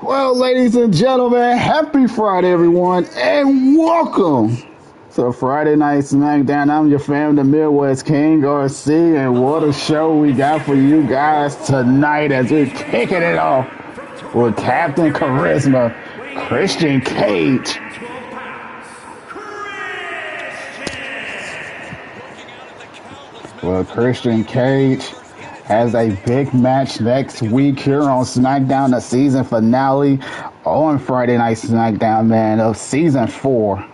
Well, ladies and gentlemen, happy Friday, everyone, and welcome to Friday Night Smackdown. I'm your fam, the Midwest King, RC, and what a show we got for you guys tonight as we're kicking it off with Captain Charisma, Christian Cage. Well, Christian Cage has a big match next week here on SmackDown, the season finale on Friday Night SmackDown, man, of season 4.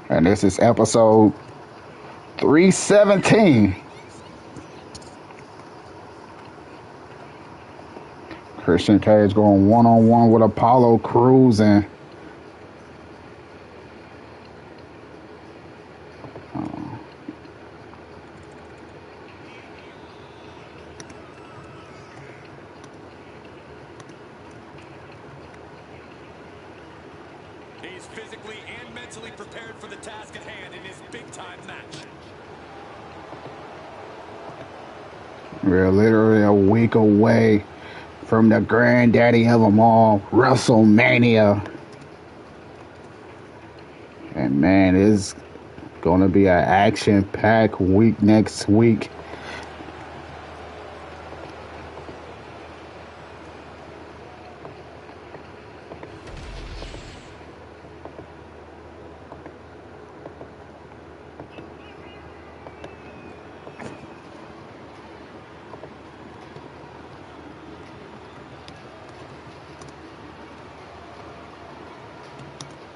And this is episode 317. Christian Cage going one-on-one with Apollo Crews, and he's physically and mentally prepared for the task at hand in his big-time match. we're literally a week away from the granddaddy of them all, WrestleMania. And man, it's going to be an action-packed week next week.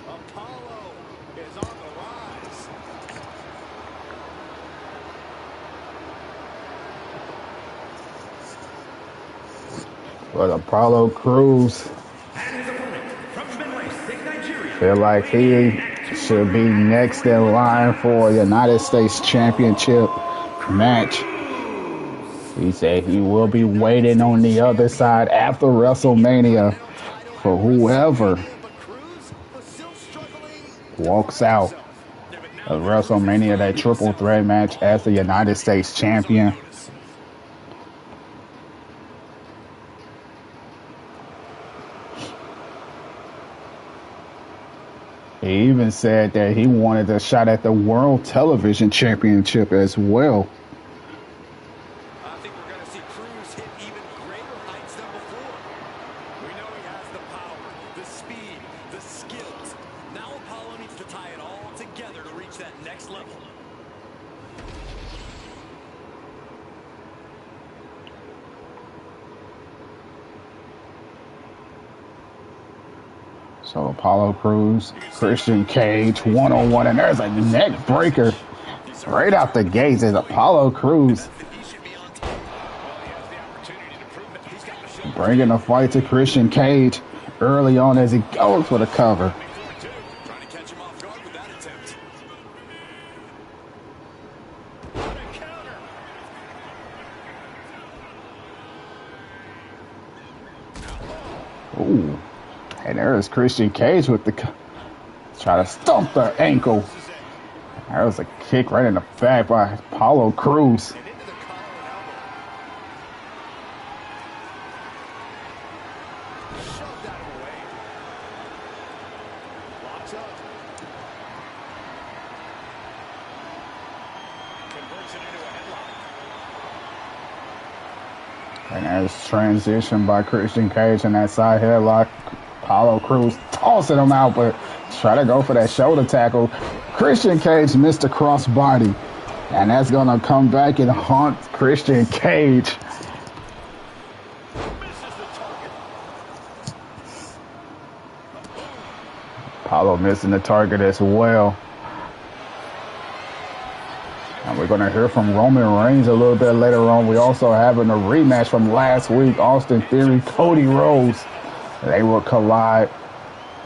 Apollo is on the rise. But Apollo Crews feel like he should be next in line for a United States Championship match. He said he will be waiting on the other side after WrestleMania for whoever walks out of WrestleMania, that triple threat match as the United States Champion. He even said that he wanted a shot at the World Television Championship as well. I think we're going to see Crews hit even greater heights than before. We know he has the power, the speed, the skills. Now Apollo needs to tie it all together to reach that next level. So Apollo Crews, Christian Cage, one-on-one, and there's a neck breaker right out the gates as Apollo Crews bringing the fight to Christian Cage early on as he goes for the cover. Trying to catch him off guard with that attempt. Ooh. And there is Christian Cage with the try to stomp the ankle. There was a kick right in the back by Apollo Crews. And there's transition by Christian Cage in that side headlock. Apollo Crews tossing him out, but try to go for that shoulder tackle. Christian Cage missed a crossbody, and that's going to come back and haunt Christian Cage. Apollo missing the target as well. And we're going to hear from Roman Reigns a little bit later on. We also having a rematch from last week, Austin Theory, Cody Rhodes. They will collide.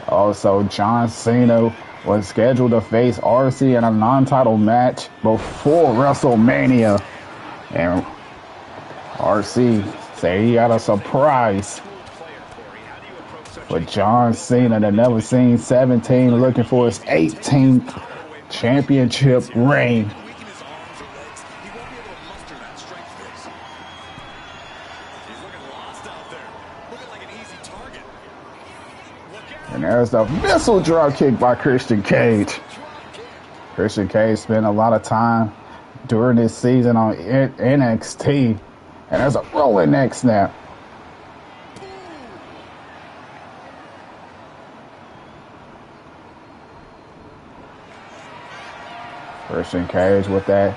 Also, John Cena was scheduled to face RC in a non-title match before WrestleMania. And RC said he got a surprise with John Cena, the never seen 17, looking for his 18th championship reign. And there's the missile drop kick by Christian Cage. Christian Cage spent a lot of time during this season on NXT. And there's a rolling neck snap. Christian Cage with that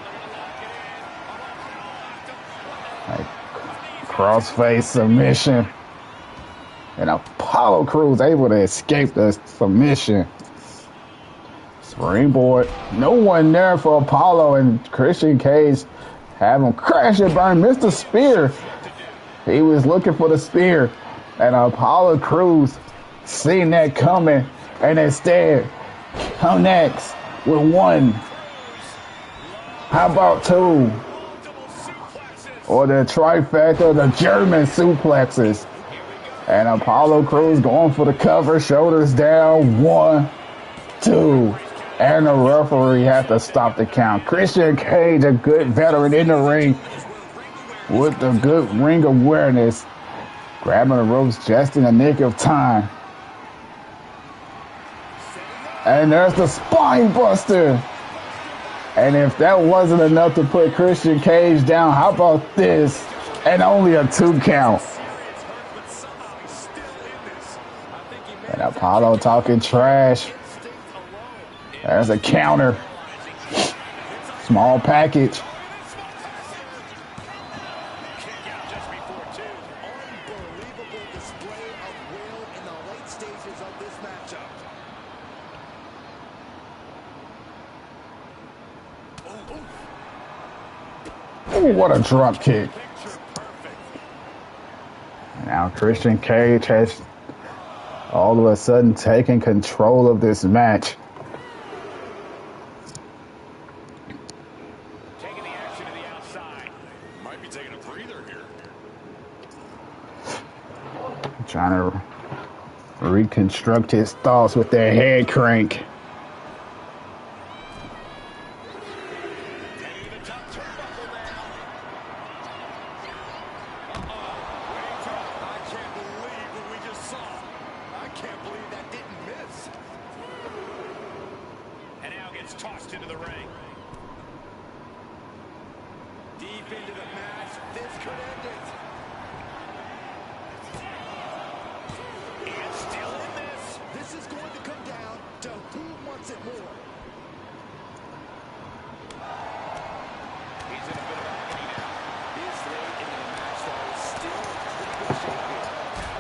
crossface submission. And Apollo Crews able to escape the submission. Springboard. No one there for Apollo, and Christian Cage have him crash and burn. Missed the spear. He was looking for the spear. And Apollo Crews seen that coming and instead connects with one. How about two? Or the trifecta, the German suplexes. And Apollo Crews going for the cover, shoulders down, 1, 2. And the referee has to stop the count. Christian Cage, a good veteran in the ring with the good ring awareness, grabbing the ropes just in the nick of time. And there's the spine buster. And if that wasn't enough to put Christian Cage down, how about this? And only a 2 count. And Apollo talking trash. There's a counter. Small package. Ooh, what a drop kick. Now Christian Cage has all of a sudden taken control of this match. Taking the action to the outside. Might be taking a breather here. Trying to reconstruct his thoughts with their head crank.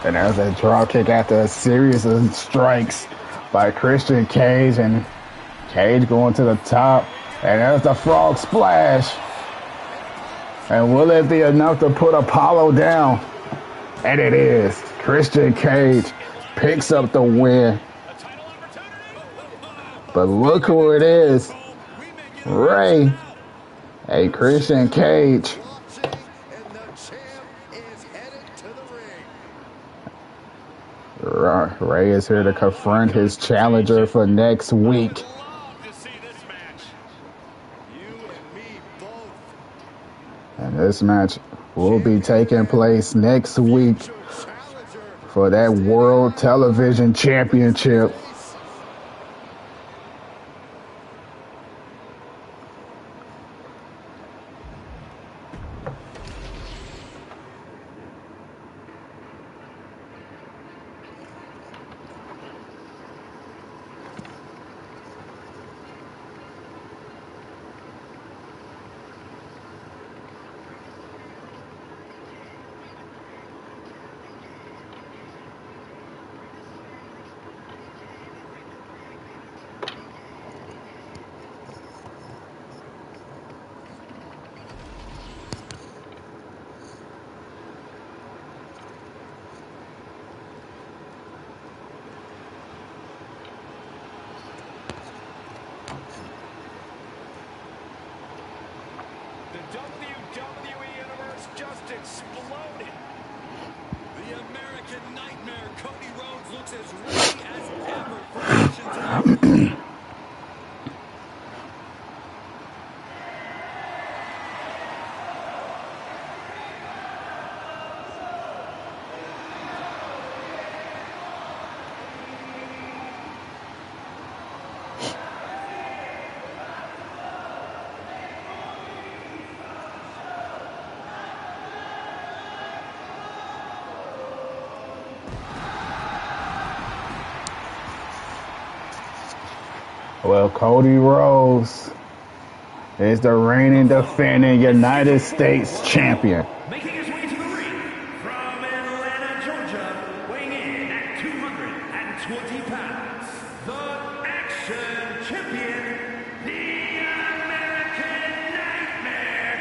And there's a drop kick after a series of strikes by Christian Cage, and Cage going to the top. And there's the frog splash. And will it be enough to put Apollo down? And it is. Christian Cage picks up the win. But look who it is. Ray. A Christian Cage. Ray is here to confront his challenger for next week. And this match will be taking place next week for that World Television Championship. WWE Universe just exploded. The American Nightmare, Cody Rhodes, looks as ready as ever for action tonight. Well, Cody Rhodes is the reigning defending United States champion. Making his way to the ring from Atlanta, Georgia, weighing in at 220 pounds, the Action Champion, the American Nightmare,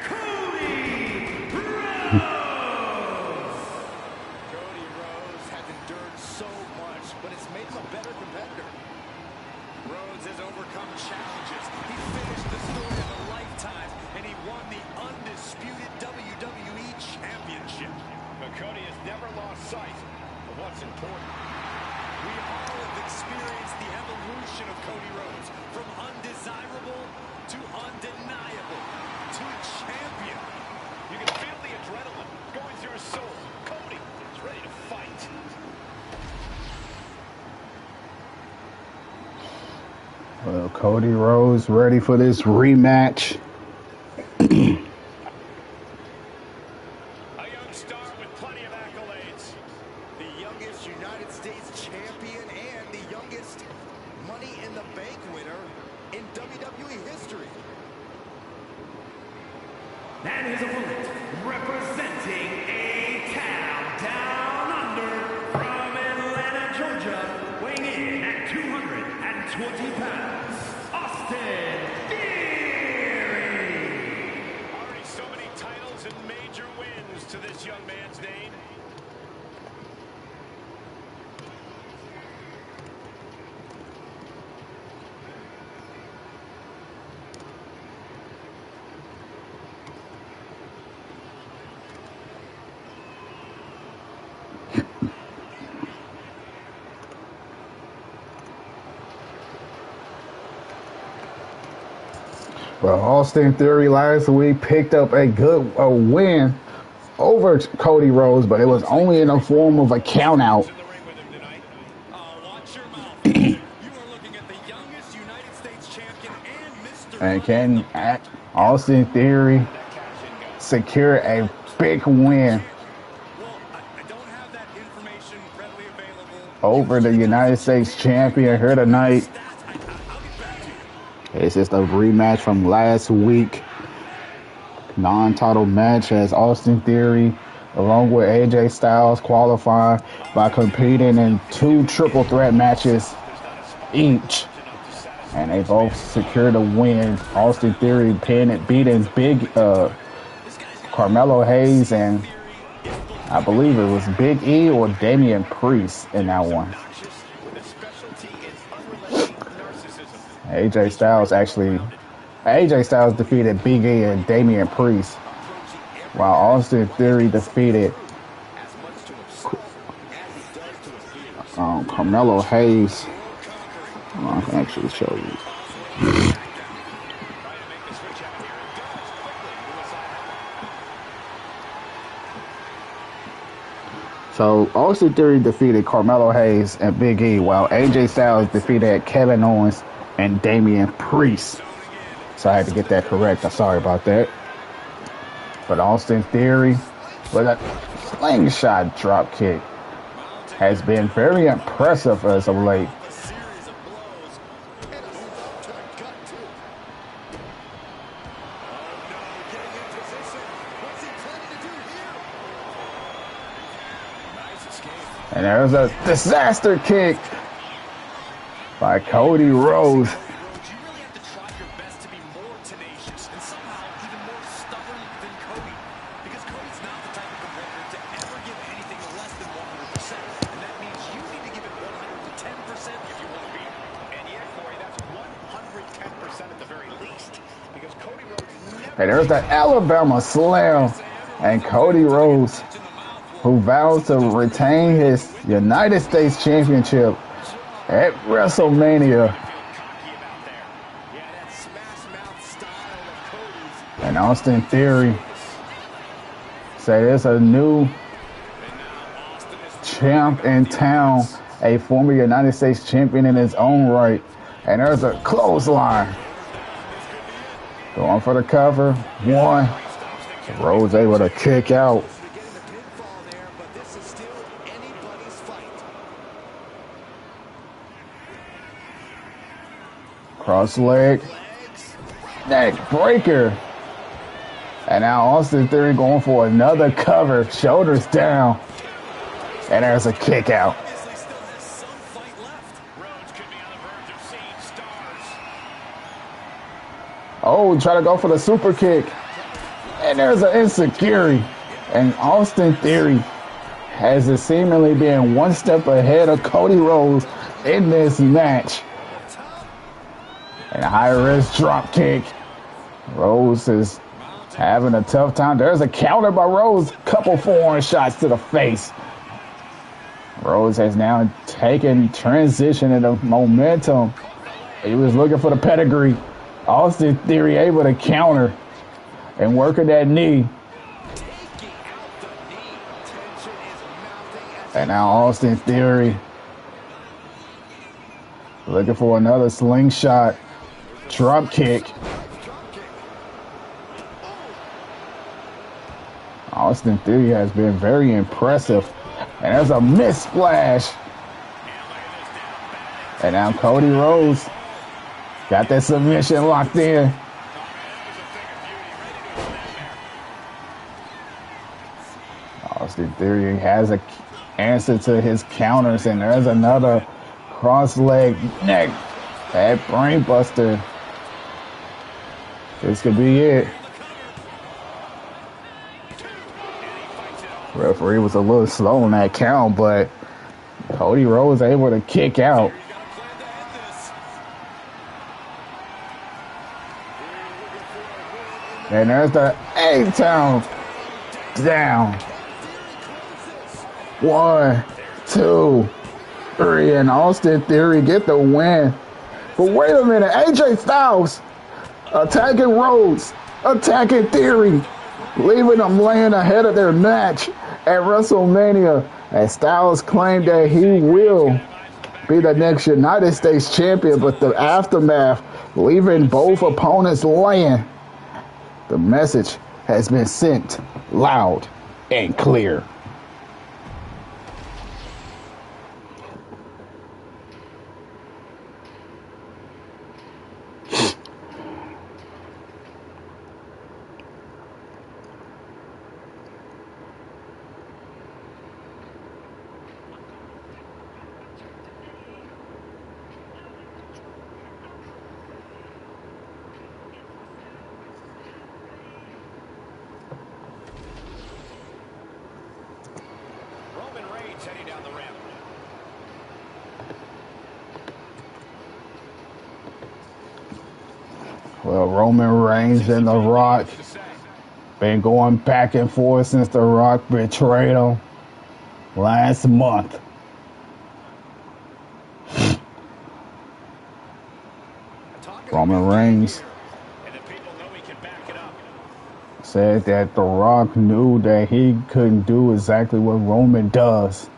Cody Rhodes. Cody Rhodes has endured so much, but it's made him a better competitor. Rhodes has overcome challenges. He finished the story of a lifetime, and he won the undisputed WWE Championship. But Cody has never lost sight of what's important. We all have experienced the evolution of Cody Rhodes, from undesirable to undeniable to champion. You can feel the adrenaline going through his soul. Cody is ready to fight. Well, Cody Rhodes ready for this rematch. A young star with plenty of accolades. The youngest United States champion and the youngest Money in the Bank winner in WWE history. And his opponent, representing a town down under from Atlanta, Georgia, weighing in at 220 pounds, Austin Theory. Already so many titles and major wins to this young man's name. Well, Austin Theory last week picked up a win over Cody Rhodes, but it was only in the form of a countout. In the ring with him tonight. Watch your mouth. You are looking at the youngest United States champion and Mr. And can Austin Theory secure a big win Well, I don't have that information readily available. over the United States champion here tonight? I'll get back to you. It's just a rematch from last week. Non-title match as Austin Theory, along with AJ Styles, qualified by competing in 2 triple threat matches each. And they both secured a win. Austin Theory beating Big Carmelo Hayes and I believe it was Big E or Damian Priest in that one. With a specialty in unrelenting narcissism. AJ Styles defeated Big E and Damian Priest, while Austin Theory defeated Carmelo Hayes. I can actually show you. So Austin Theory defeated Carmelo Hayes and Big E, while AJ Styles defeated Kevin Owens and Damian Priest. So I had to get that correct. I'm sorry about that. But Austin Theory, with a slingshot drop kick, has been very impressive as of late. And there's a disaster kick by Cody Rhodes. You really have to try your best to be more tenacious and somehow even more stubborn than Cody. Because Cody's not the type of competitor to ever give anything less than 100%. And that means you need to give it 110% if you want to beat him. And yet, Corey, that's 110% at the very least. Because Cody Rhodes never... And there's the Alabama Slam. And Cody Rhodes, who vows to retain his United States Championship at WrestleMania. And Austin Theory say there's a new champ in town, a former United States champion in his own right. And there's a clothesline. Going for the cover. 1. Rhodes able to kick out. Cross leg. Neck breaker. And now Austin Theory going for another cover. Shoulders down. And there's a kick out. Obviously still has some fight left. Rhodes could be on the verge of seeing stars. Oh, try to go for the super kick. And there's an insecurity. And Austin Theory has it seemingly been one step ahead of Cody Rhodes in this match. And a high-risk drop kick. Rhodes is having a tough time. There's a counter by Rhodes. Couple forearm shots to the face. Rhodes has now taken transition into momentum. He was looking for the pedigree. Austin Theory able to counter and working that knee. And now Austin Theory looking for another slingshot drop kick. Austin Theory has been very impressive. And there's a missed splash. And now Cody Rhodes got that submission locked in. Austin Theory has an answer to his counters, and there's another cross leg neck. That brainbuster. This could be it. Referee was a little slow on that count, but Cody Rhodes able to kick out. And there's the A-Town down. 1, 2, 3, and Austin Theory get the win. But wait a minute, AJ Styles attacking Rhodes, attacking Theory, leaving them laying ahead of their match at WrestleMania. And Styles claimed that he will be the next United States champion, but the aftermath, leaving both opponents laying. The message has been sent loud and clear. Heading down the ramp. Well, Roman Reigns and The Rock been going back and forth since The Rock betrayed him last month. Roman Reigns said that The Rock knew that he couldn't do exactly what Roman does.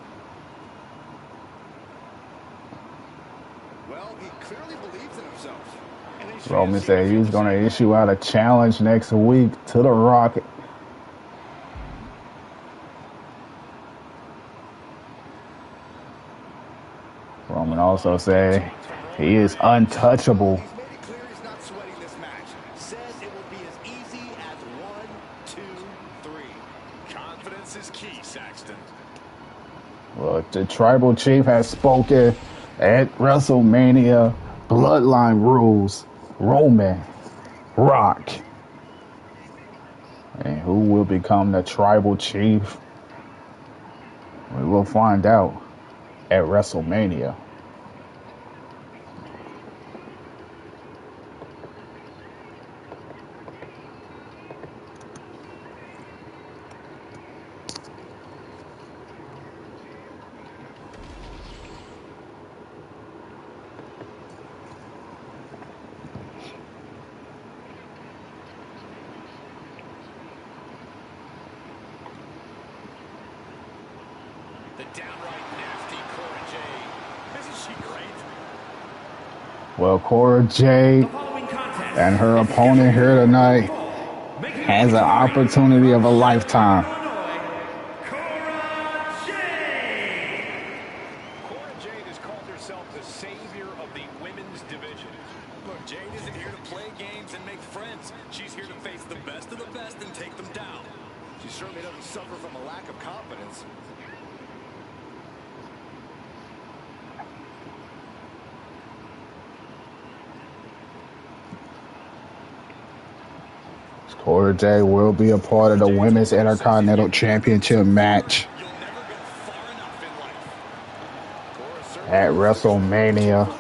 Well, he clearly believes in himself. Roman said he was going to issue out a challenge next week to The Rock. Roman also said he is untouchable. Well, the tribal chief has spoken at WrestleMania. Bloodline rules. Roman, Rock. And who will become the tribal chief? We will find out at WrestleMania. Well, Cora, Jade, and her opponent here tonight has an opportunity of a lifetime. Cora Jade has called herself the savior of the women's division. Look, certainly doesn't suffer from a lack of confidence. Cora Jade will be a part of the Women's Intercontinental Championship match at WrestleMania.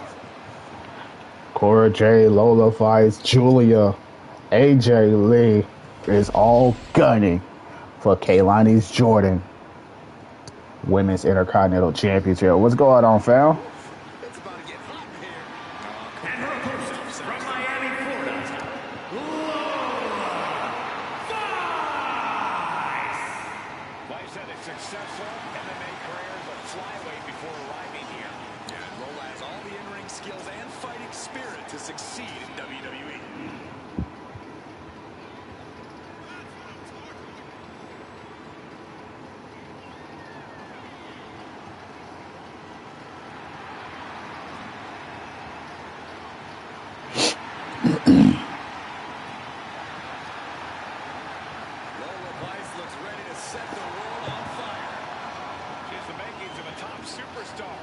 Cora Jade, Lola V Giulia, AJ Lee is all gunning for Kaylani's Jordan Women's Intercontinental Championship. What's going on, fam? It's about to get hot in here. And her opponent from Miami, Florida, Lola Vice had a successful MMA career as a flyweight before arriving here. And Lola has all the in-ring skills and fighting spirit to succeed in WWE. Lola Vice looks ready to set the world on fire. She has the makings of a top superstar.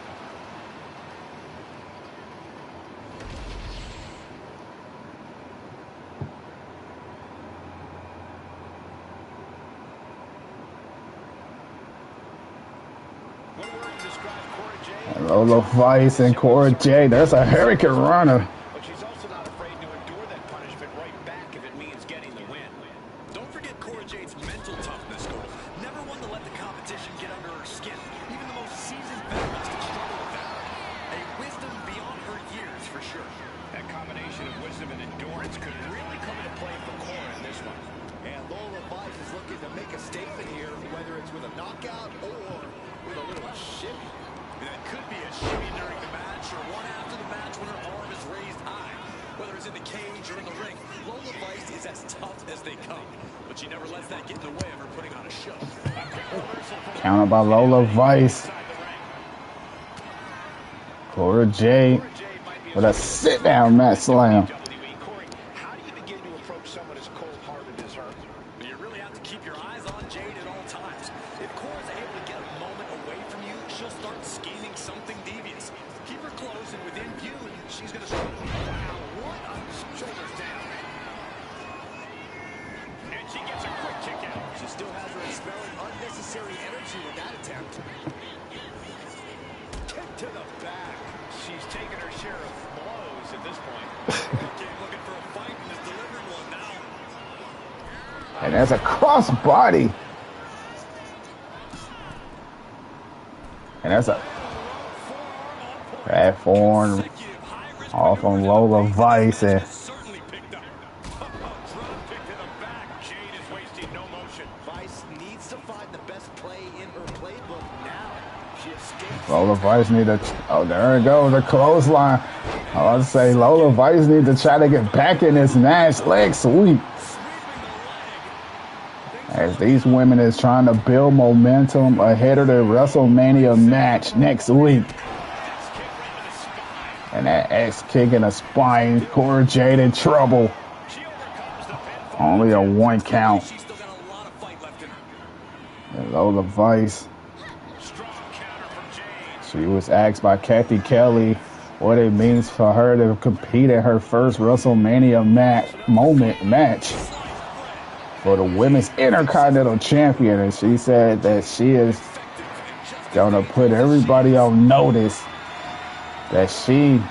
One word to describe Cora Jade. Lola Vice and Cora Jade. That's a hurricane runner. But she's also not afraid to endure that punishment right back if it means getting the win. Don't forget Cora Jade's mental toughness, Cole. Never one to let the competition get under her skin. Even the most seasoned veterans can struggle with that. A wisdom beyond her years, for sure. That combination of wisdom and endurance could really come into play for Cora in this one. And Lola Vice is looking to make a statement here, whether it's with a knockout or with a little shimmy. That could be a shimmy during the match or one after the match when her arm is raised high. Whether it's in the cage or in the ring, Lola Vice is as tough as they come. But she never lets that get in the way of her putting on a show. Counted by Lola Vice. Cora Jade with a sit-down mat slam. How do you begin to approach someone as cold-hearted as her? You really have to keep your eyes on Jade at all times. If Cora's able to get a moment away from you, she'll start scheming something devious. Keep her close and within view, and she's going to struggle. Wow, what a shoulders down. And she gets a quick kick out. She still has her expelling unnecessary energy with that attempt. Kick to the back. She's taken her share of blows at this point. Okay, looking for a fight and is delivering one now. And that's a crossbody. And that's a bad form off on Lola Vice. And Certainly picked up. Drop kick to the back. Jade is wasting no motion. Vice needs to find the best play in her playbook now. She escapes. Lola Vice need to, oh, there it goes, the clothesline. I was to say Lola Vice need to try to get back in this match. Leg sweep. As these women is trying to build momentum ahead of the WrestleMania match next week. And that X kick in the spine, Cora Jade in trouble. Only a 1 count. She's still got a lot of fight left in her. And Lola Vice, Strong counter from Jade. she was asked by Kathy Kelly what it means for her to compete in her first WrestleMania match for the Women's Intercontinental Champion. And she said that she is going to put everybody on notice that she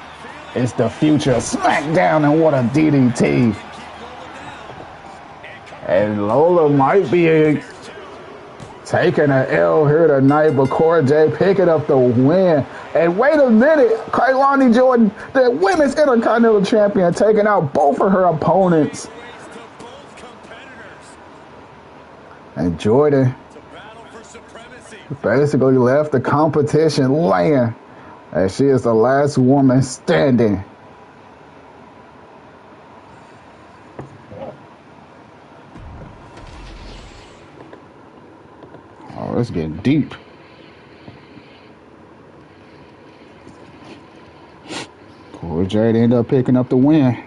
is the future of Smackdown, and what a DDT. And Lola might be taking an L here tonight, but Cora Jade picking up the win. And wait a minute, Kaylani Jordan, the Women's Intercontinental Champion, taking out both of her opponents. And Jordan basically left the competition laying, as she is the last woman standing. Oh, it's getting deep. Cora Jade ended up picking up the win.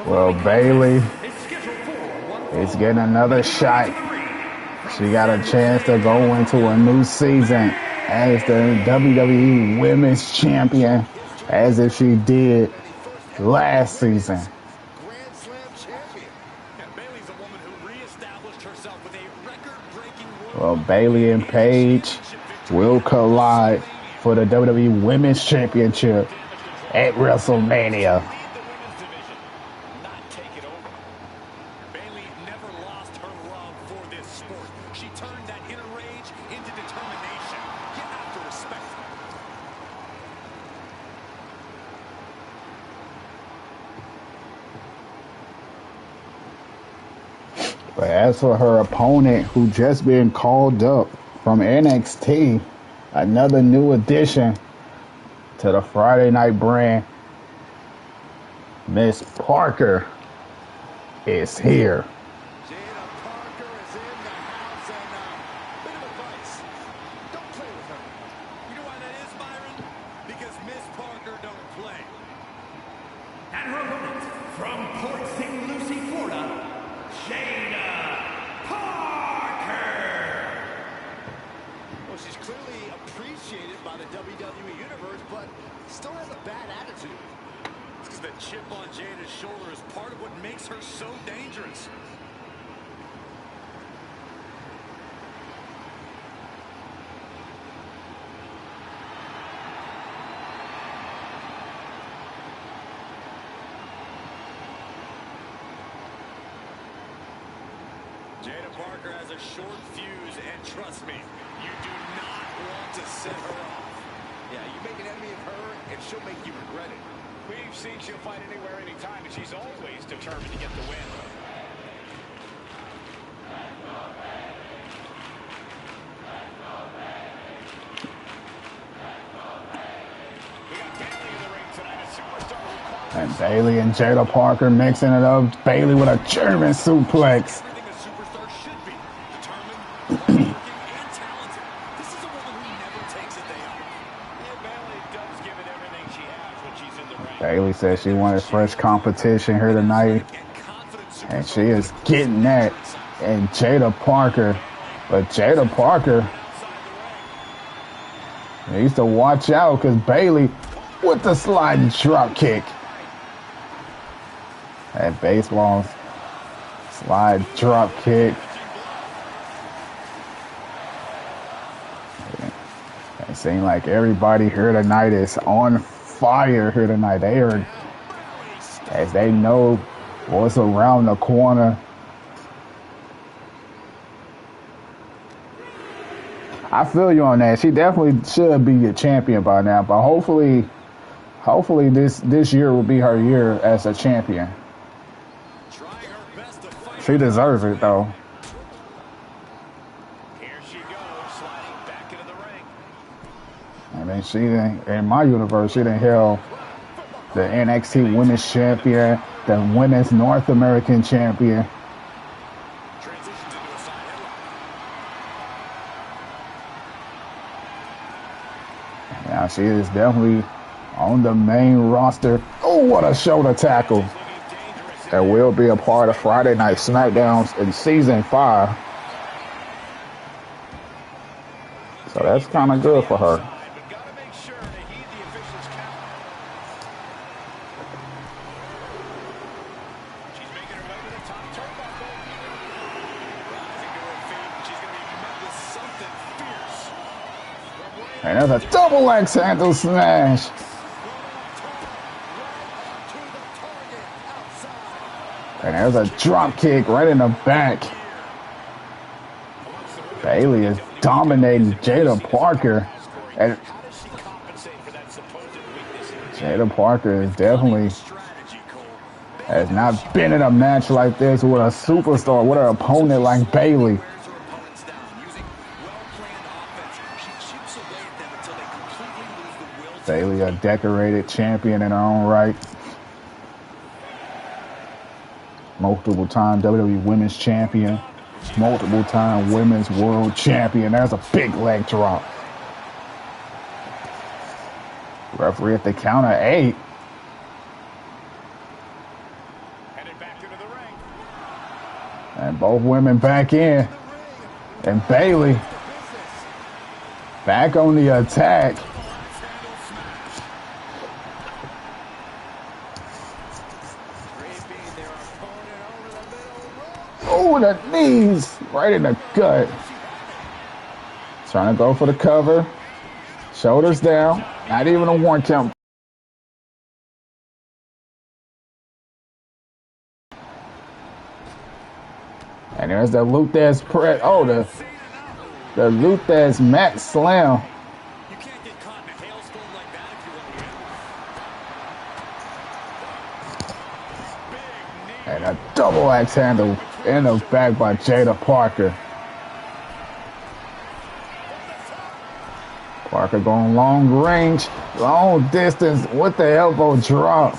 Well, Bayley is getting another shot. She got a chance to go into a new season as the WWE Women's Champion, as if she did last season. Grand Slam champion. And Bayley's a woman who reestablished herself with a record-breaking Well, Bayley and Paige will collide for the WWE Women's Championship at WrestleMania. not take it over. Bayley never lost her love for this sport. She turned that inner rage into determination. You have to respect her. But as for her opponent, who just been called up from NXT, another new addition to the Friday Night brand, Miss Parker is here. Jaida Parker is in the house, and bit of advice. Don't play with her. You know why that is, Byron? Because Miss Parker don't play. And her opponent from Port St. Lucie, Florida, Jaida Parker. Well, she's clearly appreciated by the WWE Universe, but still has a bad attitude. It's because the chip on Jada's shoulder is part of what makes her so dangerous. Jaida Parker has a short fuse, and trust me, you do not want to set her off. Yeah, you make an enemy of her, and she'll make you regret it. We've seen she'll fight anywhere, anytime, and she's always determined to get the win. We got Bayley in the ring tonight, a superstar who calls And Bayley and Jaida Parker mixing it up. Bayley with a German suplex. Everything a superstar should be. Determined, hardworking, and talented. This is a woman who never takes a day off. Yeah, Bayley does give it everything she has when she's in the ring. Bayley said she wanted fresh competition here tonight, and she is getting that. And Jaida Parker, but Jaida Parker needs to watch out because Bayley with the sliding drop kick. That baseball slide drop kick. It seems like everybody here tonight is on fire here tonight. They are, as they know what's around the corner. I feel you on that. She definitely should be a champion by now, but hopefully this year will be her year as a champion. She deserves it though. Here she goes, sliding back into the ring. I mean, she didn't, in my universe, she done held the NXT Women's Champion, the Women's North American Champion. Transitions into a side headlock. Now she is definitely on the main roster. Oh, what a shoulder tackle. That will be a part of Friday Night Smackdowns in Season 5. So that's kind of good for her. But gotta make sure to heed the official's count. She's making her way to the top turnbuckle. Rising to her feet, and she's going to be met with something fierce. And there's a double axe handle smash. And there's a drop kick right in the back. Bayley is dominating Jaida Parker. And Jaida Parker is definitely has not been in a match like this with a superstar, with an opponent like Bayley. Bayley, a decorated champion in her own right. Multiple time WWE Women's Champion. Multiple time Women's World Champion. There's a big leg drop. Referee at the count of 8. And both women back in. And Bayley back on the attack. Oh, the knees right in the gut. Trying to go for the cover. Shoulders down. Not even a 1 count. And there's the Luthez press. Oh, the Luthez Max Slam. You can't get caught in a hailstorm like that if you want to win. And a double axe handle in the back by Jaida Parker. Parker going long range, long distance with the elbow drop.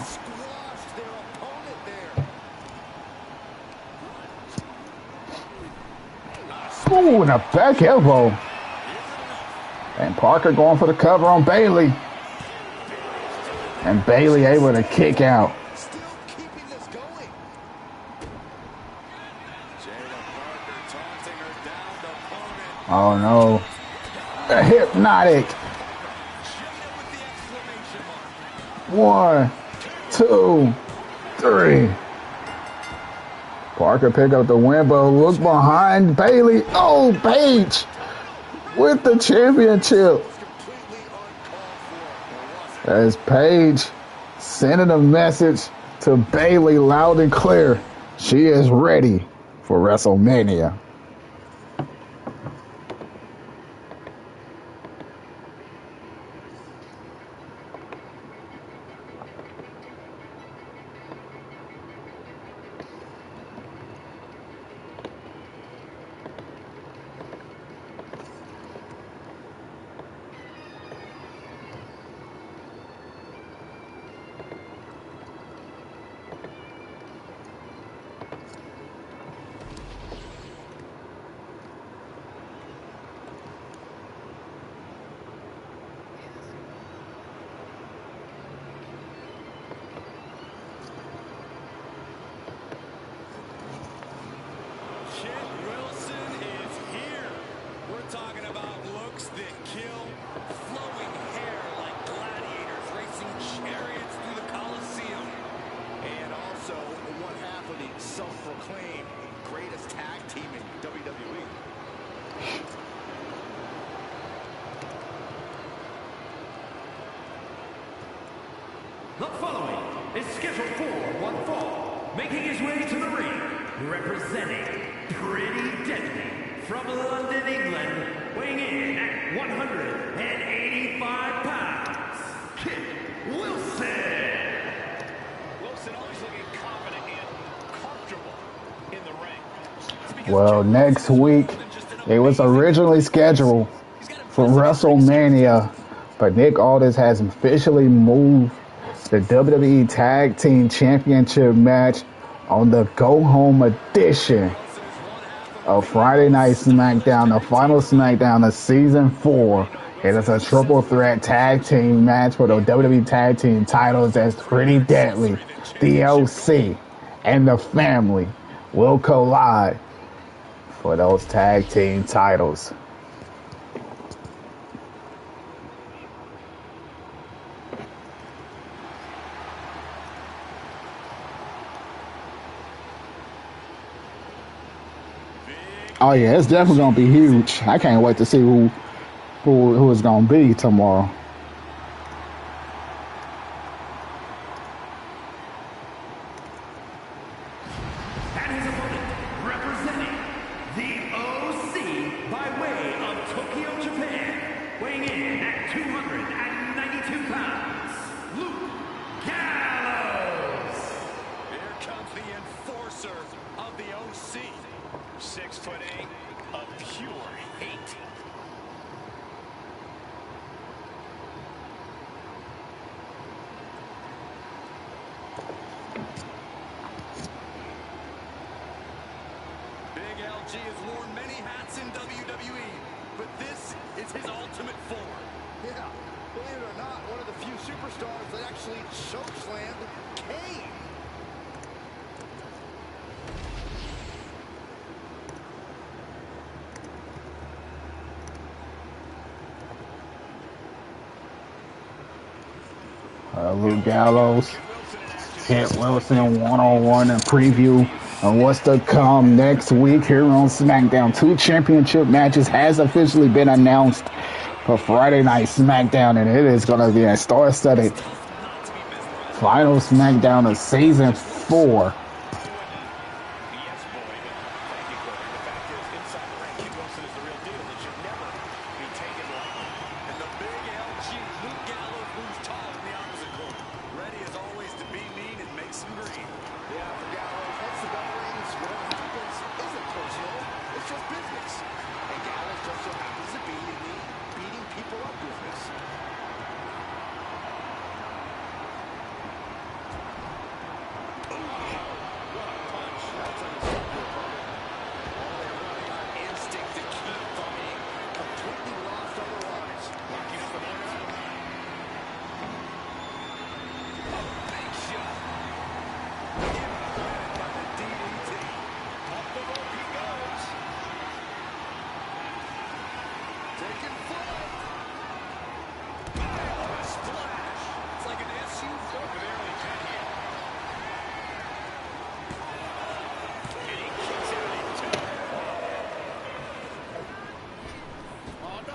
Ooh, and a back elbow. And Parker going for the cover on Bayley. And Bayley able to kick out. Oh no. A hypnotic. 1, 2, 3. Parker pick up the win, but look behind Bayley. Oh, Paige with the championship. As Paige sending a message to Bayley loud and clear. She is ready for WrestleMania. Self-proclaimed greatest tag team in WWE. The following is scheduled for one fall, making his way to the ring, representing Pretty Deadly from London, England, weighing in at 185 pounds, Kit Wilson. Wilson always looking confident and comfortable in the ring. Well, next week, it was originally scheduled for WrestleMania, but Nick Aldis has officially moved the WWE Tag Team Championship match on the go-home edition of Friday Night SmackDown, the final SmackDown of Season 4. It is a triple threat tag team match for the WWE Tag Team titles as Pretty Deadly, the OC, and the Family will collide for those tag team titles. Oh yeah, it's definitely gonna be huge. I can't wait to see who it's gonna be tomorrow. And his opponent, representing the OC by way of Tokyo, Japan, weighing in at 292 pounds, Luke Gallows. Here comes the enforcer of the OC. 6'8" of pure hate. Big LG has worn many hats in WWE, but this is his ultimate form. Yeah, believe it or not, one of the few superstars that actually chokeslammed Kane. Luke Gallows hit Wilson one-on-one and preview of what's to come next week here on SmackDown. 2 championship matches has officially been announced for Friday Night SmackDown, and it is going to be a star-studded final SmackDown of Season 4.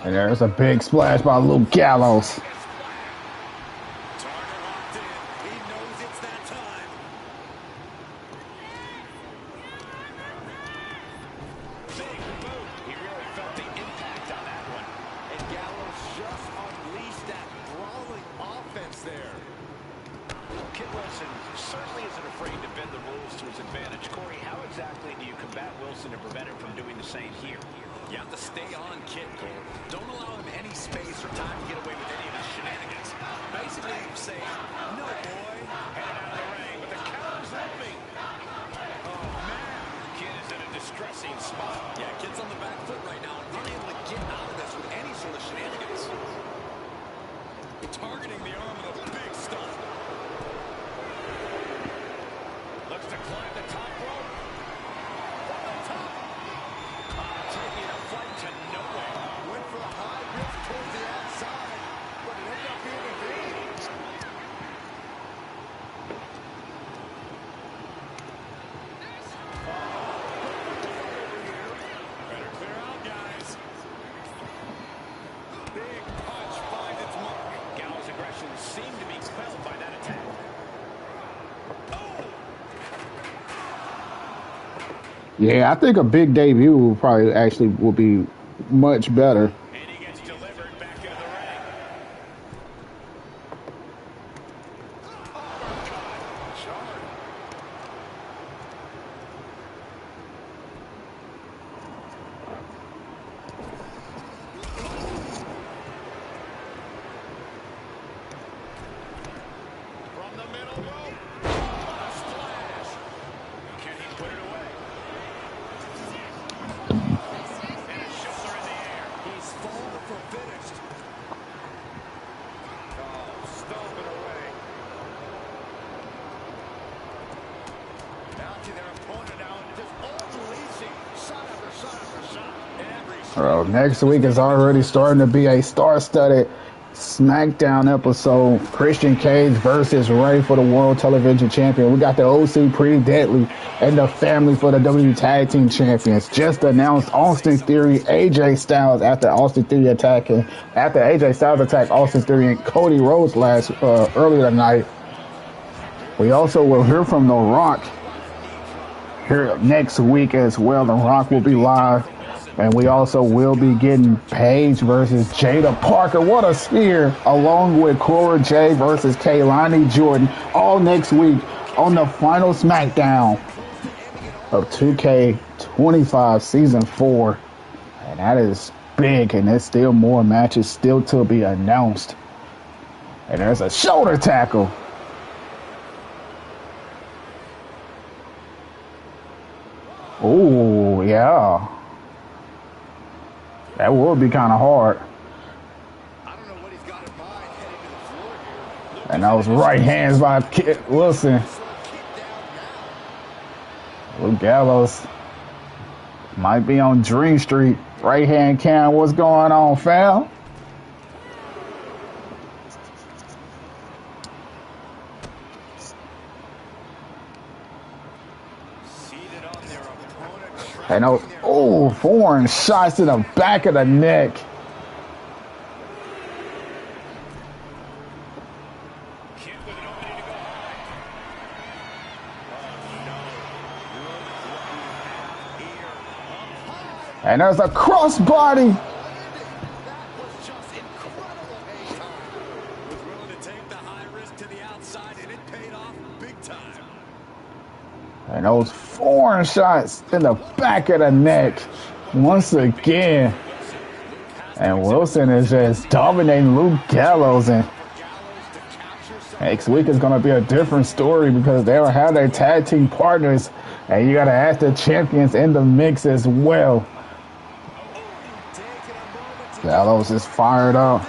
And there's a big splash by Luke Gallows. Yeah, I think a big debut will probably actually will be much better. And he gets delivered back into the ring. From the middle rope. What a splash. Can he put it away? And a shoulder in the air. He's falling for finished. Oh, stomping away. Down to their opponent now, just unleashing shot after shot after shot. Well, next week is already starting to be a star-studded SmackDown episode. Christian Cage versus Ray for the World Television Champion. We got the OC Pretty Deadly and the family for the WWE Tag Team Champions. Just announced Austin Theory, AJ Styles after AJ Styles attacked Austin Theory and Cody Rhodes earlier tonight. We also will hear from The Rock here next week as well. The Rock will be live. And we also will be getting Paige versus Jaida Parker. What a spear. Along with Cora, Jade versus Kaylani Jordan. All next week on the final SmackDown of 2K25 Season 4. And that is big. And there's still more matches still to be announced. And there's a shoulder tackle. Oh, yeah. That would be kind of hard. I don't know what he's got in mind heading to the floor here. And those right hands by Wilson. Luke Gallows might be on Dream Street. Right hand cam, what's going on, fam? And those, oh, foreign shots to the back of the neck. And there's a crossbody. And those foreign shots in the back of the neck once again. And Wilson is just dominating Luke Gallows. And next week is going to be a different story because they'll have their tag team partners. And you got to add the champions in the mix as well. Gallows is fired up.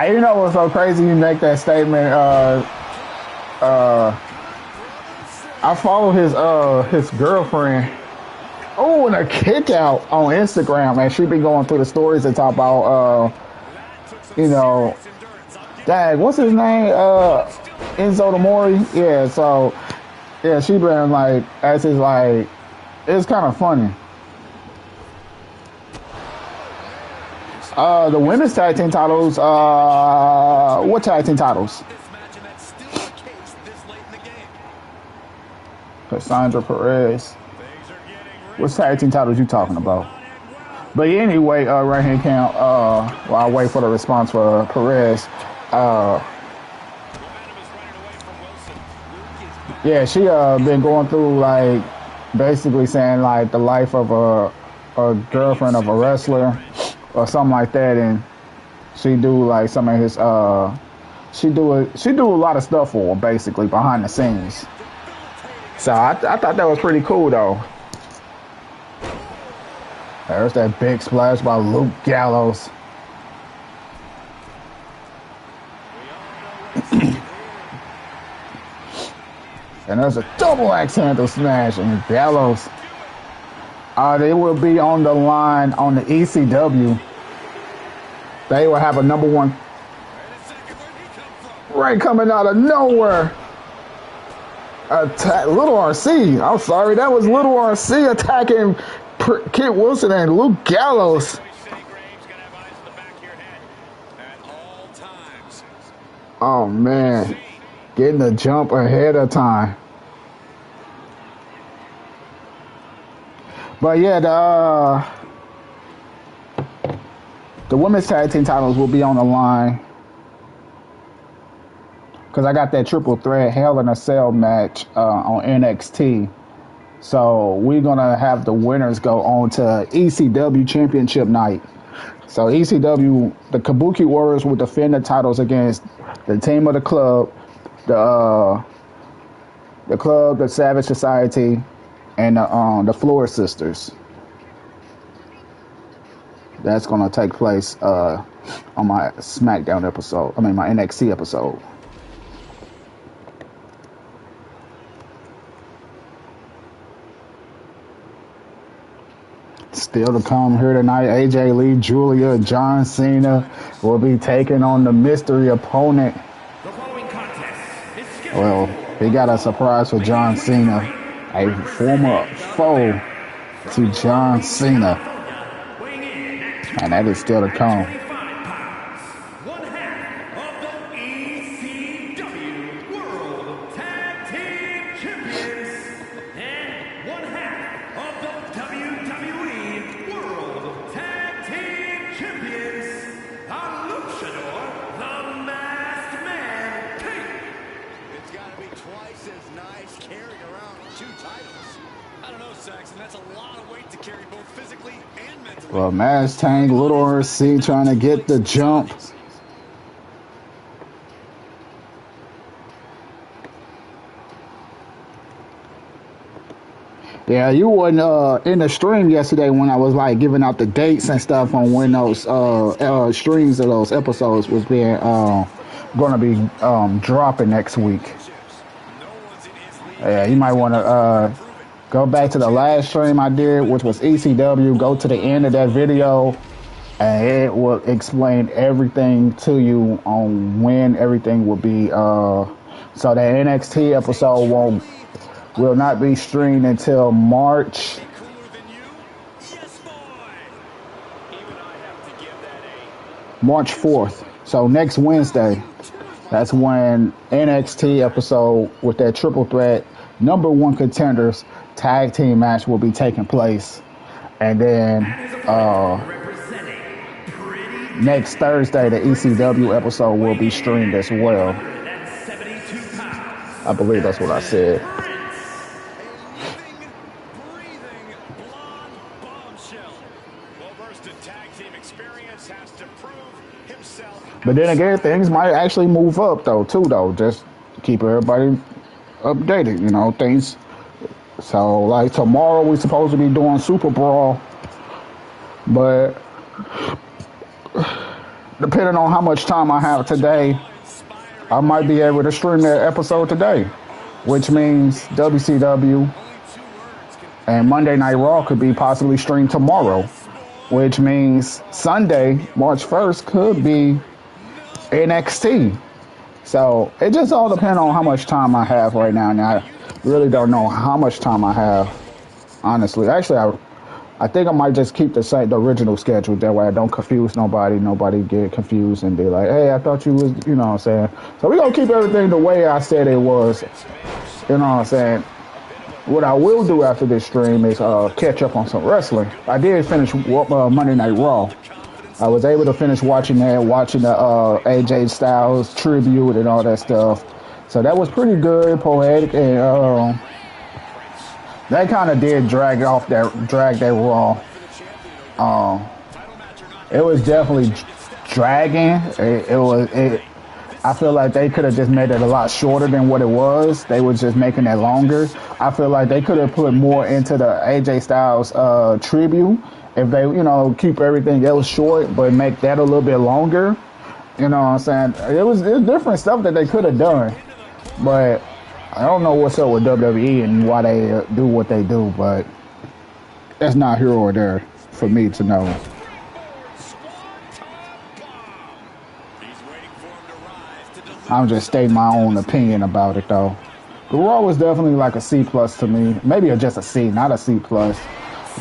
You know what's so crazy? You make that statement. I follow his girlfriend. Oh, and a kick out on Instagram, man. She been going through the stories and talk about you know, dang, what's his name? Enzo Demori. Yeah, so yeah, she been like, as his like, it's kind of funny. The women's tag team titles, what tag team titles? Cassandra Perez. What tag team titles you talking about? But anyway, right hand count, while I wait for the response for Perez, yeah, she been going through like basically saying like the life of a girlfriend of a wrestler or something like that, and she do like some of his she do a lot of stuff for him basically behind the scenes. So I thought that was pretty cool though. There's that big splash by Luke Gallows. And there's a double axe handle smash, and Gallows. They will be on the line on the ECW. They will have a number one right coming out of nowhere. Attack Little RC. I'm sorry, that was Little RC attacking Kit Wilson and Luke Gallows. Oh man, getting the jump ahead of time. But yeah, the women's tag team titles will be on the line because I got that triple threat Hell in a Cell match on NXT. So we're gonna have the winners go on to ECW Championship night. So ECW, the Kabuki Warriors will defend the titles against the Team of the Club, the Club, the Savage Society, and the Floor Sisters. That's gonna take place on my Smackdown episode. I mean my NXT episode. Still to come here tonight, Lee V Giulia, John Cena will be taking on the mystery opponent. The following contest is scheduled. Well, he got a surprise for John Cena, a former foe to John Cena. And that is still to come. One half of the ECW World Tag Team Champions and one half of the WWE World Tag Team Champions, a luchador, the Masked Man, Cody. It's got to be twice as nice carrying around two titles. I don't know, Saxon. That's a lot of weight to carry both physically and mentally. Well, Mass Tank, Little RC trying to get the jump. Yeah, you wasn't in the stream yesterday when I was like giving out the dates and stuff on when those streams of those episodes was being going to be dropping next week. Yeah, you might want to go back to the last stream I did, which was ECW. Go to the end of that video and it will explain everything to you on when everything will be. So the NXT episode will not be streamed until March. March 4th. So next Wednesday, that's when NXT episode with that triple threat #1 contenders tag team match will be taking place. And then next Thursday, the ECW episode will be streamed as well. I believe that's what I said. But then again, things might actually move up too. Just keep everybody updated, things. So like tomorrow we're supposed to be doing Super Brawl, but depending on how much time I have today, I might be able to stream that episode today, which means WCW and Monday Night Raw could be possibly streamed tomorrow, which means Sunday, March 1st, could be NXT. So it just all depends on how much time I have right now. And I really don't know how much time I have, honestly. Actually, I think I might just keep the original schedule. That way I don't confuse nobody. Nobody get confused and be like, hey, I thought you was, you know what I'm saying. So we're going to keep everything the way I said it was. You know what I'm saying. What I will do after this stream is catch up on some wrestling. I did finish Monday Night Raw. I was able to finish watching the AJ Styles tribute and all that stuff. So that was pretty good, poetic, and that kind of did drag that Raw. It was definitely dragging. I feel like they could have just made it a lot shorter than what it was. They were just making it longer. I feel like they could have put more into the AJ Styles tribute if they, keep everything else short, but make that a little bit longer. You know what I'm saying? It was different stuff that they could have done, but I don't know what's up with WWE and why they do what they do, but that's not here or there for me to know. I'm just stating my own opinion about it, though. The Raw was definitely like a C+ to me. Maybe just a C, not a C+.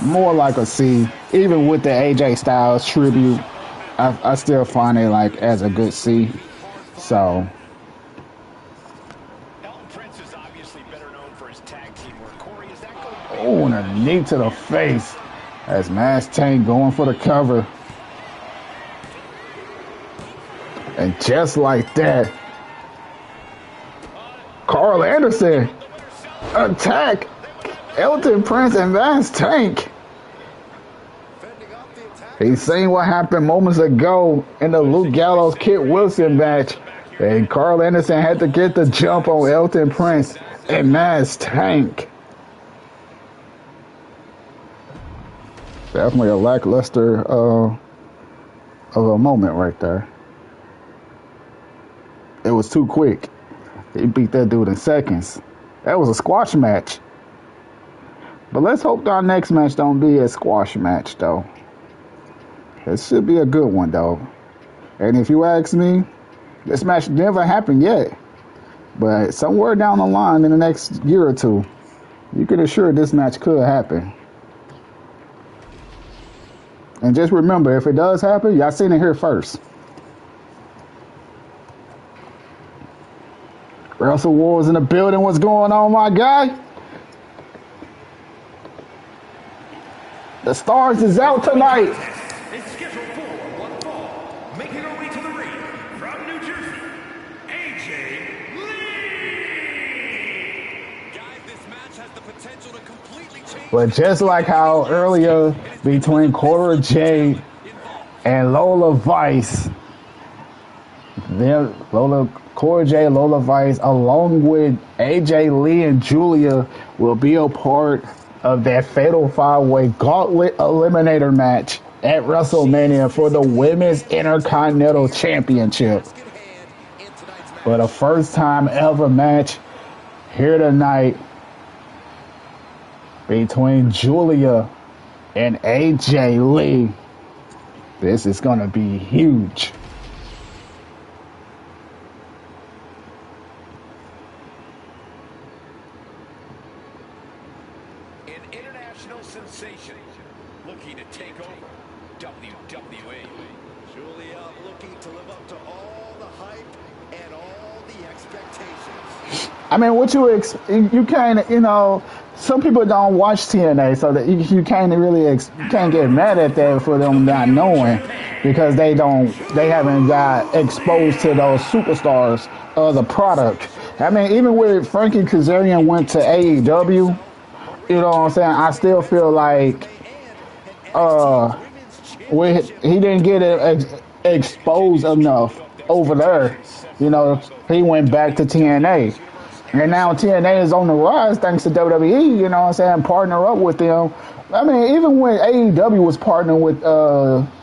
More like a C. Even with the AJ Styles tribute, I still find it like as a good C. So. Oh, and a knee to the face. As Mass Tank going for the cover. And just like that, Carl Anderson attack Elton Prince and Mass Tank. He's seen what happened moments ago in the Luke Gallows Kit Wilson match. And Carl Anderson had to get the jump on Elton Prince and Mass Tank. Definitely a lackluster of a moment right there. It was too quick. He beat that dude in seconds. That was a squash match. But let's hope our next match don't be a squash match, though. It should be a good one, though. And if you ask me, this match never happened yet. But somewhere down the line in the next year or two, you can assure this match could happen. And just remember, if it does happen, y'all seen it here first. Russell Ward's in the building. What's going on, my guy? The Stars is out tonight. It's scheduled for one fall. Making her way to the ring from New Jersey, AJ Lee. Guys, this match has the potential to completely change. But just like how earlier between Cora, Jade, and Lola Vice, Cora, Jade, Lola Vice, along with AJ Lee and Giulia, will be a part of that Fatal 5-Way Gauntlet Eliminator match at WrestleMania for the Women's Intercontinental Championship. But a first time ever match here tonight between Giulia and AJ Lee. This is going to be huge. An international sensation looking to take over WWE. Giulia looking to live up to all the hype and all the expectations. I mean, what you kind of, you know, some people don't watch TNA, so that you can't really you can't get mad at that for them not knowing, because they haven't got exposed to those superstars of the product. I mean, even with Frankie Kazarian went to AEW, you know what I'm saying, I still feel like he didn't get exposed enough over there. You know, he went back to TNA. And now TNA is on the rise thanks to WWE, you know what I'm saying, partner up with them. I mean, even when AEW was partnering with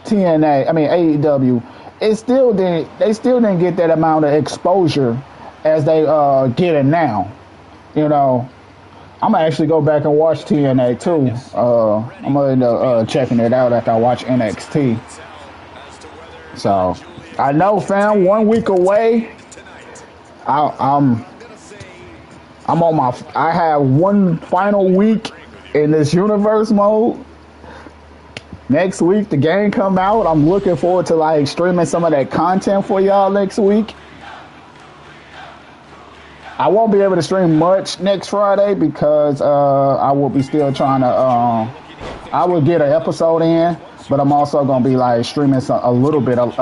AEW, they still didn't get that amount of exposure as they get it now. You know, I'm gonna actually go back and watch TNA too. I'm gonna end up checking it out after I watch NXT. So I know, fam, 1 week away. I have one final week in this universe mode. Next week the game come out. I'm looking forward to like streaming some of that content for y'all next week. I won't be able to stream much next Friday because I will be still trying to I will get an episode in, but I'm also gonna be like streaming a little bit of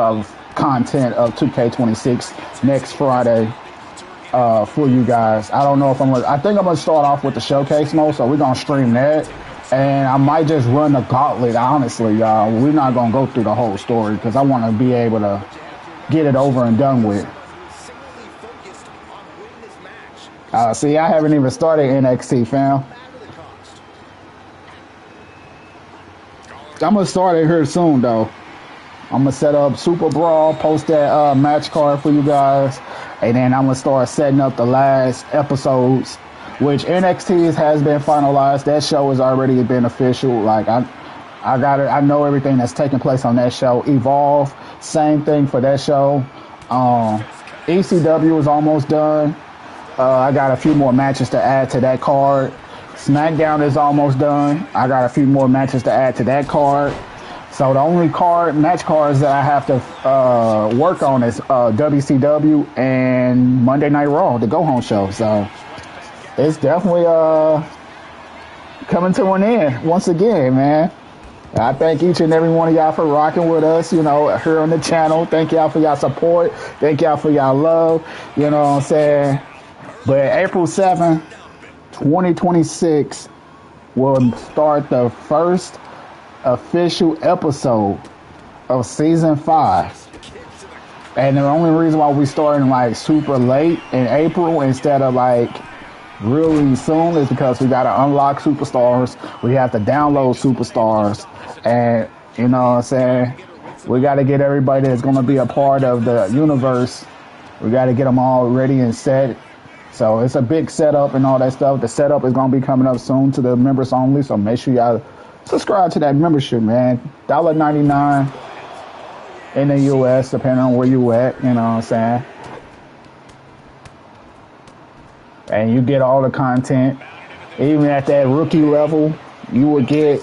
content of 2K26 next Friday. For you guys. I don't know if I think I'm gonna start off with the showcase mode, so we're gonna stream that, and I might just run the gauntlet. Honestly, y'all, we're not gonna go through the whole story because I want to be able to get it over and done with. See, I haven't even started NXT, fam. I'm gonna start it here soon, though. I'm gonna set up Super Brawl, post that match card for you guys, and then I'm gonna start setting up the last episodes, which NXT has been finalized. That show has already been official. Like I got it. I know everything that's taking place on that show. Evolve, same thing for that show. ECW is almost done. I got a few more matches to add to that card. Smackdown is almost done. I got a few more matches to add to that card. So the only match cards that I have to work on is WCW and Monday Night Raw, the go-home show. So it's definitely coming to an end once again, man. I thank each and every one of y'all for rocking with us, you know, here on the channel. Thank y'all for y'all support. Thank y'all for y'all love. You know what I'm saying? But April 7th, 2026 will start the first official episode of season 5, and the only reason why we starting like super late in April instead of like really soon is because we got to unlock superstars, we have to download superstars, and you know what I'm saying, we got to get everybody that's going to be a part of the universe, we got to get them all ready and set. So it's a big setup and all that stuff. The setup is going to be coming up soon to the members only, so make sure y'all subscribe to that membership, man. $1.99 in the US, depending on where you at, you know what I'm saying? And you get all the content. Even at that rookie level, you will get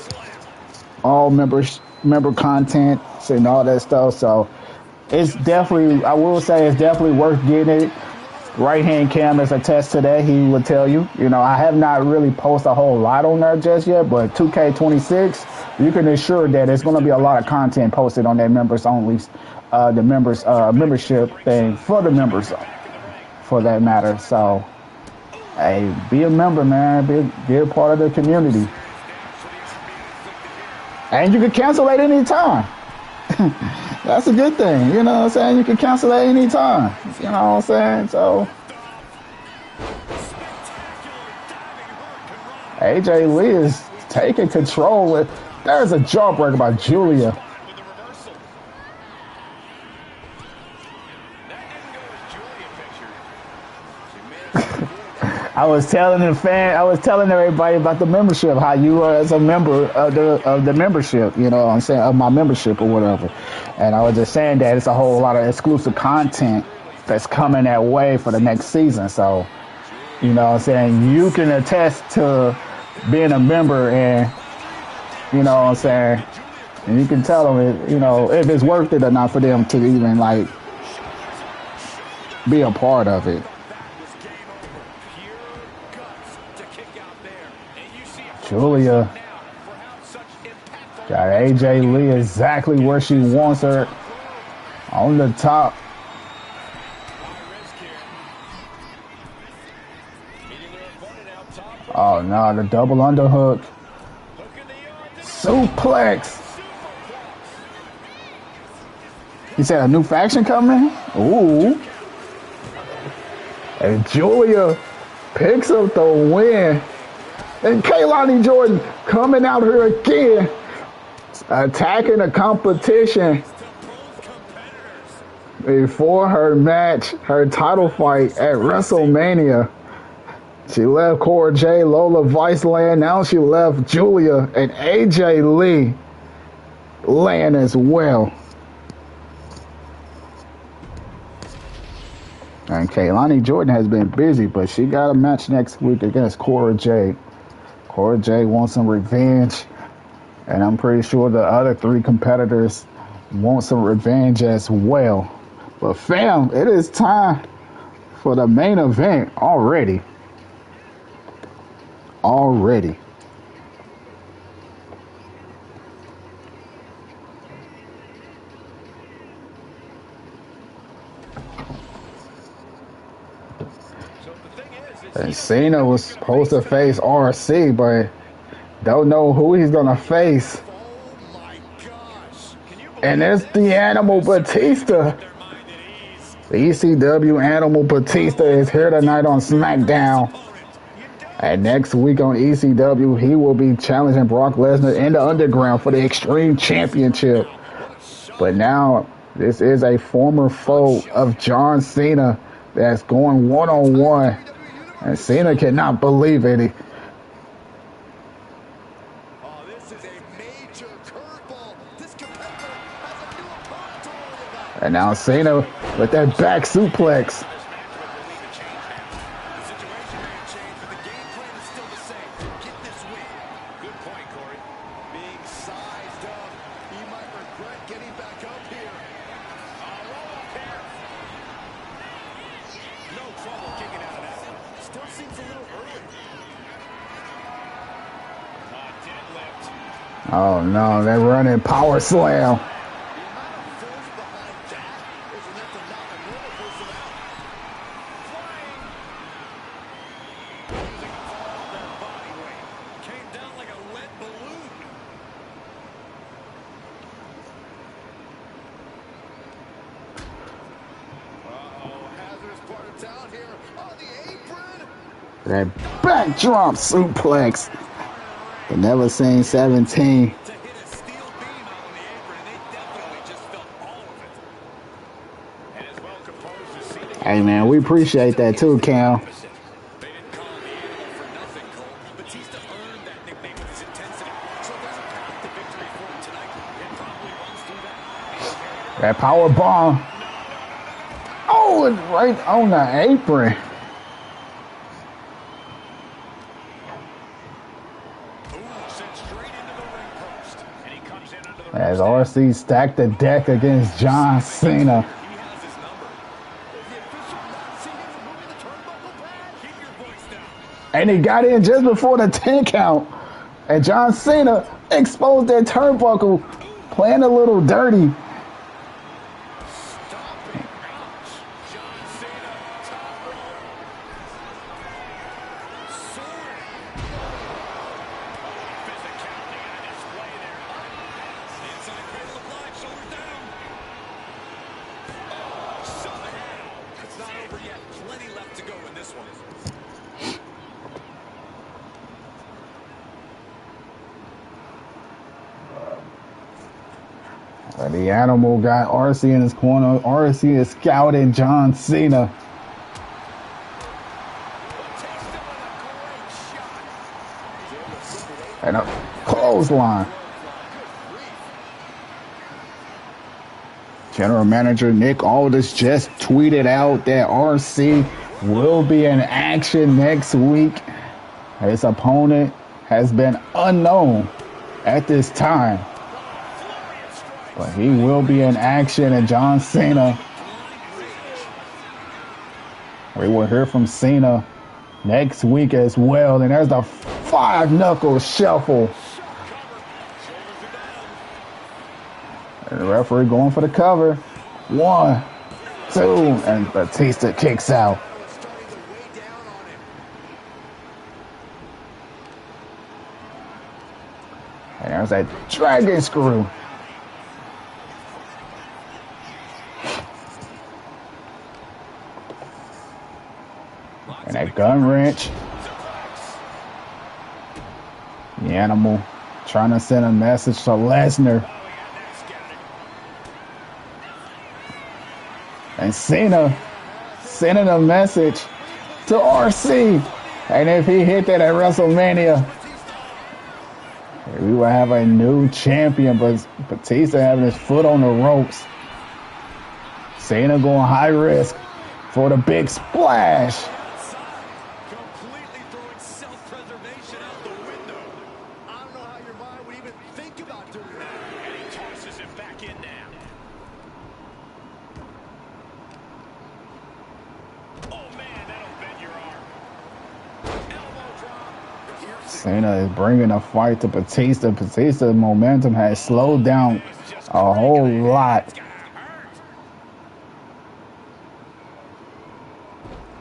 all member content and all that stuff. So it's definitely, I will say it's definitely worth getting it. Right hand cam is attest to that. He will tell you. You know, I have not really posted a whole lot on there just yet, but 2K26, you can assure that there's going to be a lot of content posted on that members only, the members membership thing for the members, for that matter. So, hey, be a member, man. Be a part of the community, and you can cancel at any time. That's a good thing, you know what I'm saying? You can cancel at any time, you know what I'm saying? So, AJ Lee is taking control. There's a jawbreaker by Giulia. I I was telling everybody about the membership, how you are as a member of the membership, you know what I'm saying, of my membership or whatever. And I was just saying that it's a whole lot of exclusive content that's coming that way for the next season. So, you know what I'm saying, you can attest to being a member and, you know what I'm saying, and you can tell them, you know, if it's worth it or not for them to even, like, be a part of it. Giulia got AJ Lee exactly where she wants her, on the top. Oh no, the double underhook. Suplex. You said a new faction coming? Ooh. And Giulia picks up the win. And Kaylani Jordan coming out here again, attacking the competition before her match, her title fight at WrestleMania. She left Cora, Jade, Lola, Viceland. Now she left Giulia and AJ Lee land as well. And Kaylani Jordan has been busy, but she got a match next week against Cora Jade. Cora Jade wants some revenge, and I'm pretty sure the other three competitors want some revenge as well. But fam, it is time for the main event already. And Cena was supposed to face RC, but don't know who he's gonna face. And there's the Animal Batista. The ECW Animal Batista is here tonight on Smackdown. And next week on ECW, he will be challenging Brock Lesnar in the Underground for the Extreme Championship. But now, this is a former foe of John Cena that's going one-on-one. And Cena cannot believe it. And now Cena with that back suplex. Oh no, they're running power slam. That backdrop suplex. The Never Seen 17. Hey man, we appreciate that too, Cam. That power bomb. Oh, it's right on the apron. As RC stacked the deck against John Cena. And he got in just before the 10 count. And John Cena exposed that turnbuckle, playing a little dirty. The Animal got RC in his corner. RC is scouting John Cena. And a clothesline. General Manager Nick Aldis just tweeted out that RC will be in action next week. His opponent has been unknown at this time, but he will be in action, and John Cena. We will hear from Cena next week as well. And there's the 5-knuckle shuffle. And the referee going for the cover. 1, 2, and Batista kicks out. And there's that dragon screw. And that gun wrench. The Animal trying to send a message to Lesnar. And Cena sending a message to RC. And if he hit that at WrestleMania, we will have a new champion. But Batista having his foot on the ropes. Cena going high risk for the big splash. Completely throwing self-preservation out the window. I don't know how your mind would even think about doing that. And he tosses it back in now. Oh man, that'll bend your arm. Elbow drop. Cena is bringing a fight to Batista. Batista's momentum has slowed down a whole lot.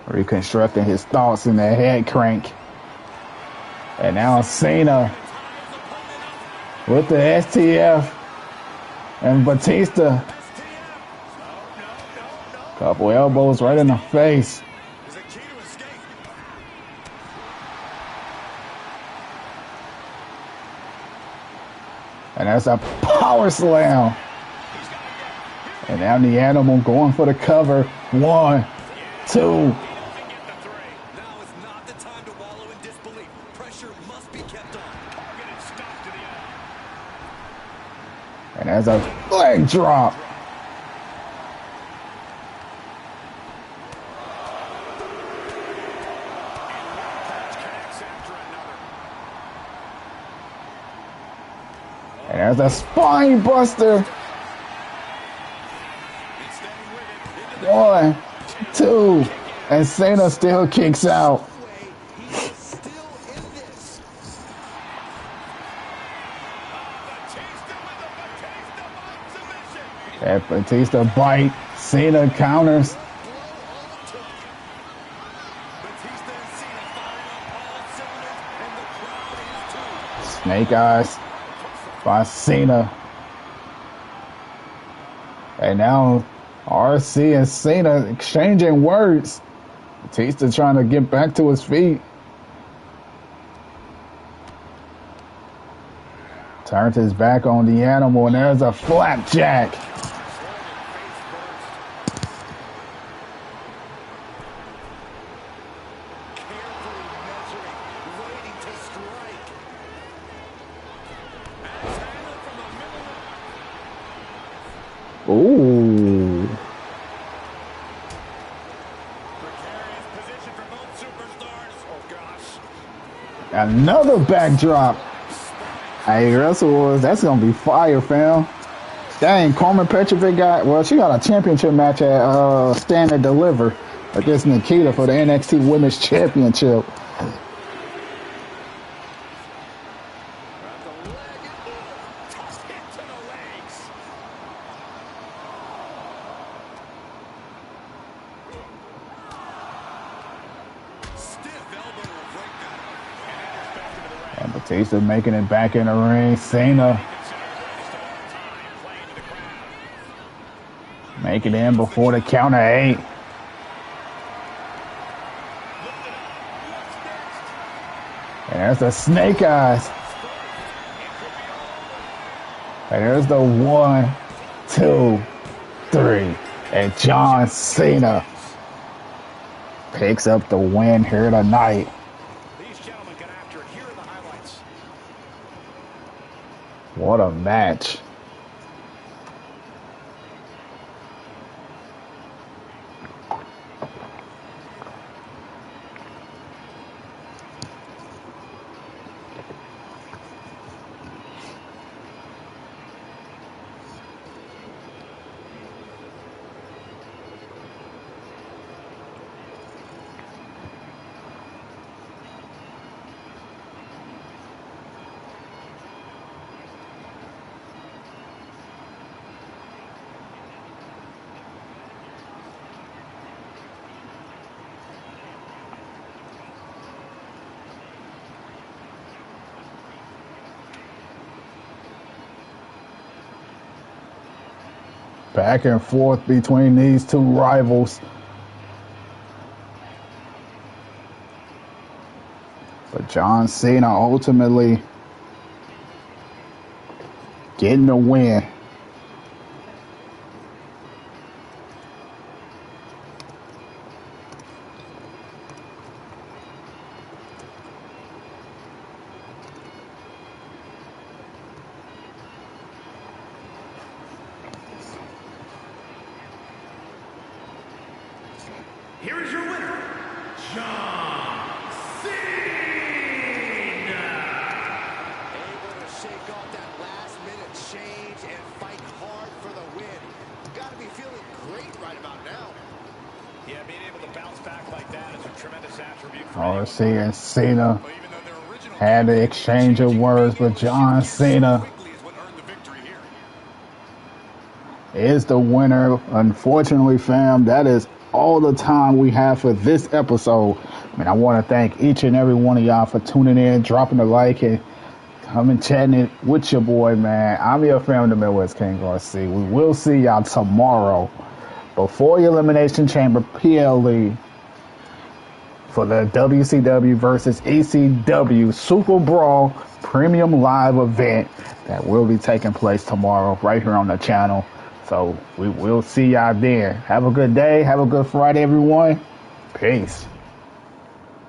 Reconstructing his thoughts in the head crank. And now Cena with the STF and Batista. Couple elbows right in the face. And that's a power slam. And now the Animal going for the cover. 1, 2. And there's a leg drop. And there's a spine buster. 1, 2. And Cena still kicks out. That Batista bite. Cena counters. Snake eyes by Cena. And now RC and Cena exchanging words. Batista trying to get back to his feet. Turns his back on the Animal, and there's a flapjack. Ooh. Another backdrop. Hey, Russell, that's going to be fire, fam. Dang, Carmen Petrovic got, well, she got a championship match at Stand and Deliver against Nikita for the NXT Women's Championship. And Batista making it back in the ring. Cena making it in before the counter 8. And there's the snake eyes. And there's the 1, 2, 3. And John Cena picks up the win here tonight. These gentlemen get after it here in the highlights. What a match. Back and forth between these two rivals. But John Cena ultimately getting the win. Here is your winner, John Cena. Able to shake off that last-minute change and fight hard for the win. Got to be feeling great right about now. Yeah, being able to bounce back like that is a tremendous attribute. Seeing Cena had the exchange of words, but John Cena is the winner. Unfortunately, fam, that is all the time we have for this episode. I want to thank each and every one of y'all for tuning in, dropping a like, and coming chatting it with your boy, man. I'm your fam, the Midwest King Garcia. We will see y'all tomorrow before your Elimination Chamber PLE for the WCW versus ECW Super Brawl Premium Live event that will be taking place tomorrow right here on the channel. So we will see y'all there. Have a good day. Have a good Friday, everyone. Peace.